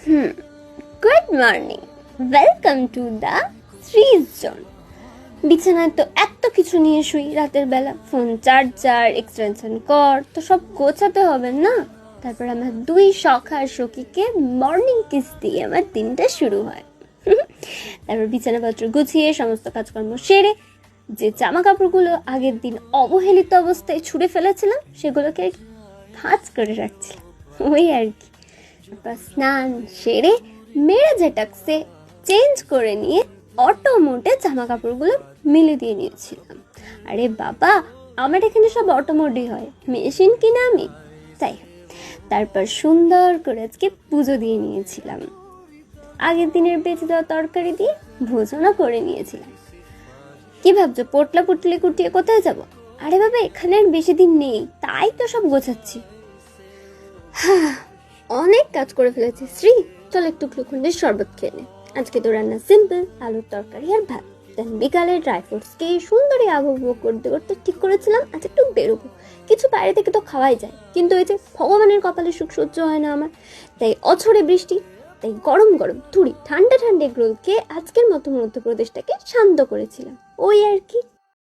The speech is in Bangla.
Good morning, welcome to the fridge zone. বিছানায় তো এত কিছু নিয়ে শুই রাতের বেলা, ফোন চার্জার, এক্সটেনশন কর্ড, তো সব গোছাতে হবে না। তারপর আমার দুই সখার সখীকে মর্নিং কিস দিয়ে আমার দিনটা শুরু হয়। তারপর বিছানাপত্র গুছিয়ে সমস্ত কাজকর্ম সেরে যে জামা কাপড়গুলো আগের দিন অবহেলিত অবস্থায় ছুঁড়ে ফেলেছিলাম সেগুলোকে ভাঁজ করে রাখছিলাম, ওই আর কি। তারপর স্নান সেরে মেরে জেটাক্সে চেঞ্জ করে নিয়ে অটো মোডে জামা কাপড়গুলো মিলে দিয়ে নিয়েছিলাম। আরে বাবা, আমার এখানে সব অটো মোডই হয়, মেশিন কিনা আমি, তাই। তারপর সুন্দর করে আজকে পুজো দিয়ে নিয়েছিলাম। আগের দিনের বেঁচে দেওয়া তরকারি দিয়ে ভোজনও করে নিয়েছিলাম। কি ভাবছো, পোটলা পুটলি কুটিয়ে কোথায় যাব? আরে বাবা, এখানে আর বেশি দিন নেই, তাই তো সব গোছাচ্ছি। অনেক কাজ করে ফেলেছি শ্রী, চল একটু গ্লুকন্ডির শরবত খেয়ে নে। আজকে তো রান্না সিম্পল, আলুর তরকারি আর ভাত। দেন বিকালে ড্রাই ফ্রুটসকে সুন্দরী আবহাওয়া করতে করতে ঠিক করেছিলাম আজ একটু বেরোবো। কিছু বাইরে থেকে তো খাওয়াই যায়, কিন্তু ওই যে ভগবানের কপালে সুখ সহ্য হয় না আমার, তাই অঝরে বৃষ্টি, তাই গরম গরম থুড়ি ঠান্ডা ঠান্ডা এগরোল খেয়ে আজকের মতো মধ্যপ্রদেশটাকে শান্ত করেছিলাম, ওই আর কি।